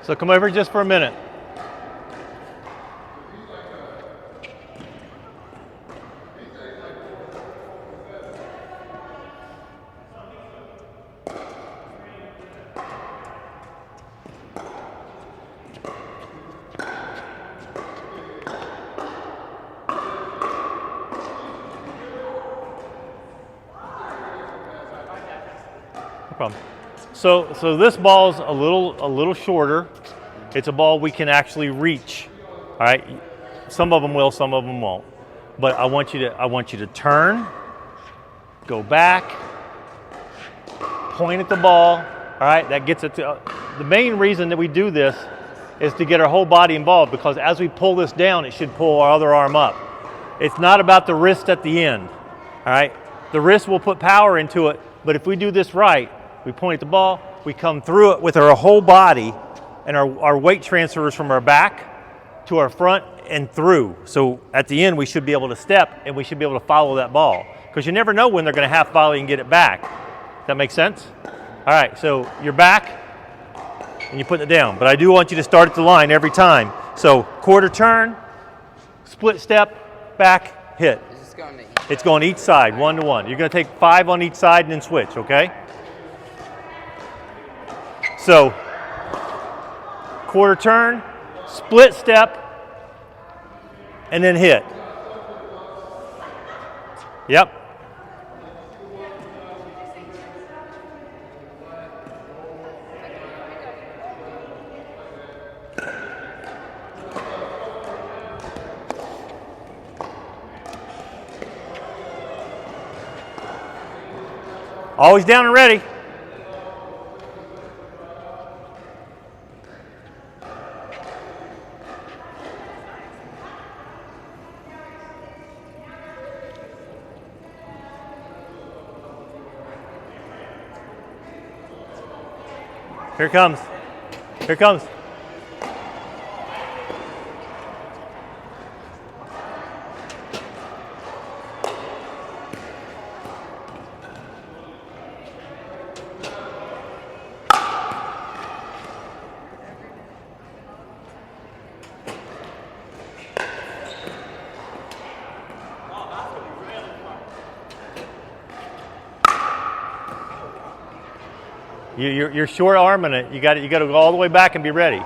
So come over just for a minute. No problem. So this ball's a little shorter. It's a ball we can actually reach. All right. Some of them will, some of them won't. But I want you to turn, go back, point at the ball. All right. That gets it to. The main reason that we do this is to get our whole body involved, because as we pull this down, it should pull our other arm up. It's not about the wrist at the end. All right. The wrist will put power into it, but if we do this right, we point at the ball, we come through it with our whole body, and our weight transfers from our back to our front and through. So at the end, we should be able to step, and we should be able to follow that ball, because you never know when they're going to half volley and get it back. Does that make sense? All right, so you're back, and you put it down. But I do want you to start at the line every time. So quarter turn, split step, back, hit. It's going each side, 1 to 1. You're going to take 5 on each side and then switch, okay? So, quarter turn, split step, and then hit. Yep. Always down and ready. Here it comes. Here it comes. You're short arming it. You got to go all the way back and be ready.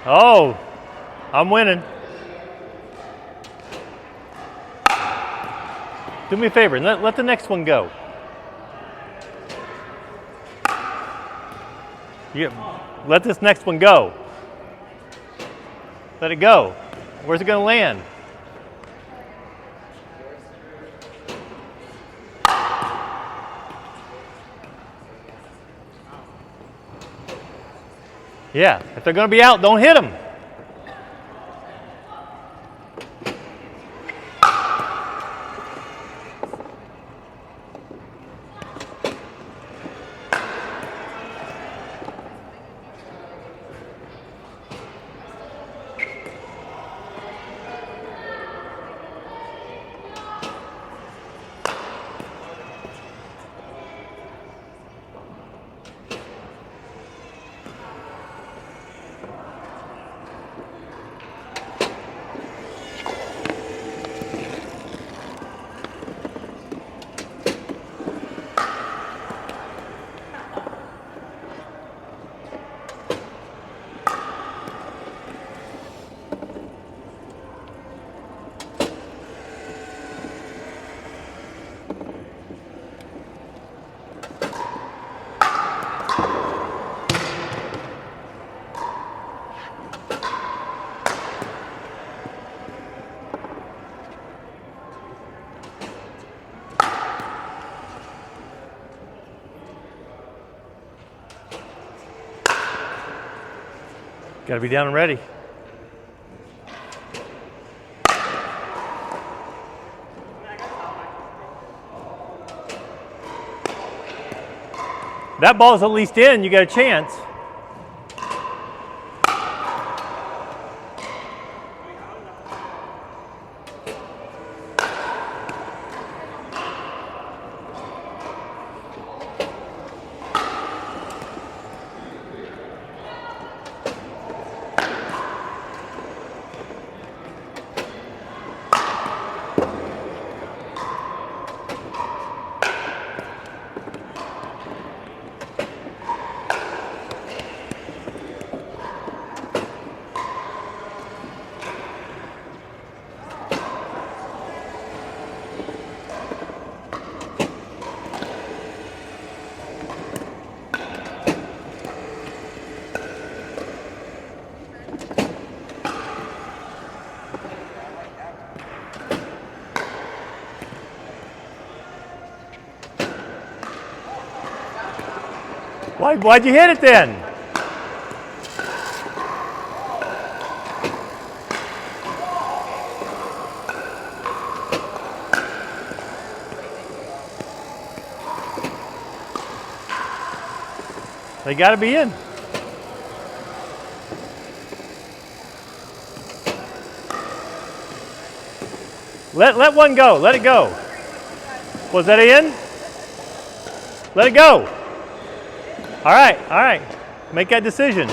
Oh, I'm winning. Do me a favor and let the next one go. Let this next one go. Let it go. Where's it going to land? Yeah, if they're going to be out, don't hit them. Got to be down and ready. That ball's at least in, you got a chance. Why'd you hit it then? They got to be in. Let one go. Let it go. Was that in? Let it go. All right, all right. Make that decision.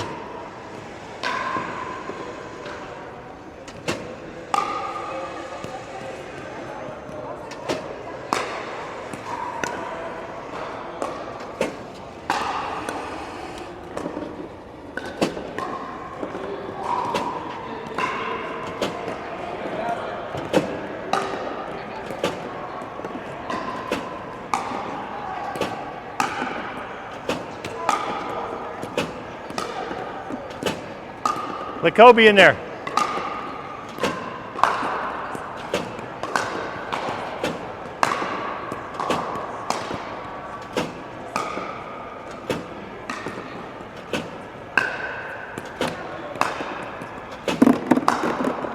Let Kobe in there.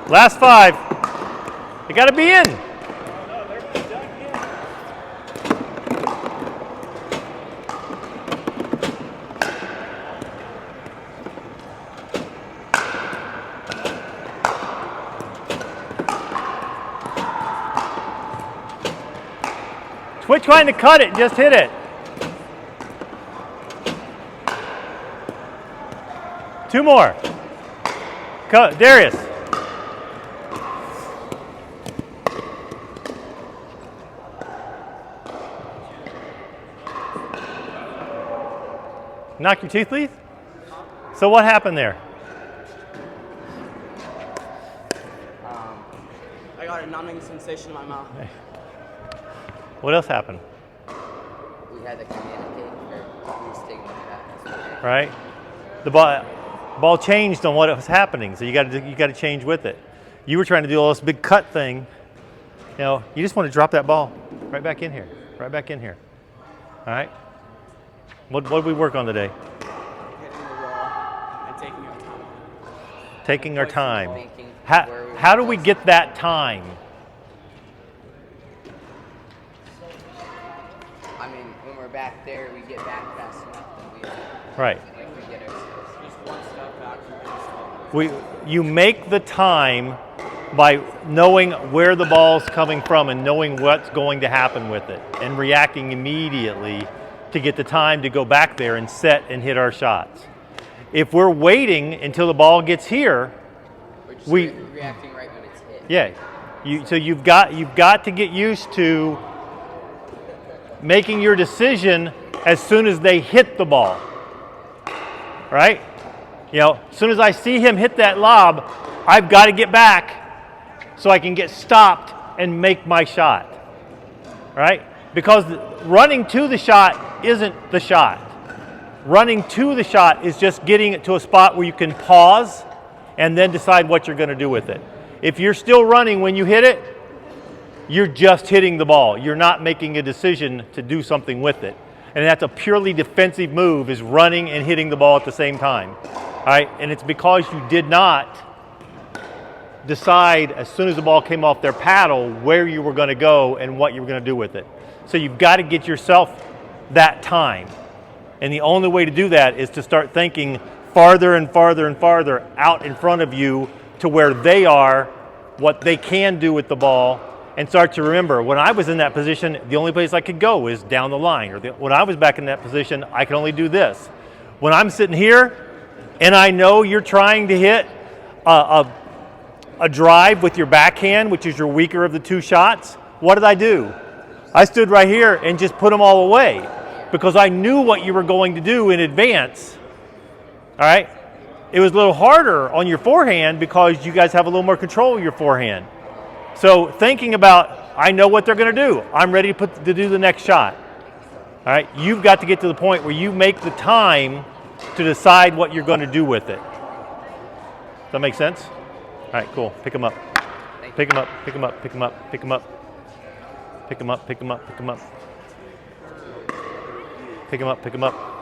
Last 5. You got to be in. Quit trying to cut it, just hit it. 2 more. Darius. Knock your teeth, Leith? So what happened there? I got a numbing sensation in my mouth. What else happened? We had to communicate for who's taking that. Right? The ball changed on what was happening, so you got to change with it. You were trying to do all this big cut thing. You know, you just want to drop that ball right back in here. Right back in here. All right? What did we work on today? Hitting the wall and taking our time. Taking our time. Thinking How do we get that time? I mean, when we're back there, we get back fast enough that we Right. like we get ourselves. Just one step back from the step. You make the time by knowing where the ball's coming from and knowing what's going to happen with it and reacting immediately to get the time to go back there and set and hit our shots. If we're waiting until the ball gets here, We're just reacting right when it's hit. yeah. So you've got to get used to making your decision as soon as they hit the ball. Right? You know, as soon as I see him hit that lob, I've got to get back so I can get stopped and make my shot. Right? Because running to the shot isn't the shot. Running to the shot is just getting it to a spot where you can pause and then decide what you're going to do with it. If you're still running when you hit it, you're just hitting the ball. You're not making a decision to do something with it. And that's a purely defensive move, is running and hitting the ball at the same time. All right? And it's because you did not decide as soon as the ball came off their paddle where you were going to go and what you were going to do with it. So you've got to get yourself that time. And the only way to do that is to start thinking farther and farther and farther out in front of you to where they are, what they can do with the ball, and start to remember, when I was in that position, the only place I could go is down the line. Or when I was back in that position, I could only do this. When I'm sitting here and I know you're trying to hit a drive with your backhand, which is your weaker of the 2 shots, what did I do? I stood right here and just put them all away because I knew what you were going to do in advance. All right? It was a little harder on your forehand because you guys have a little more control of your forehand. So thinking about, I know what they're going to do. I'm ready to do the next shot. All right? You've got to get to the point where you make the time to decide what you're going to do with it. Does that make sense? All right, cool. Pick them up. Pick them up, pick them up, pick them up, pick them up. Pick them up, pick them up, pick them up. Pick them up, pick them up.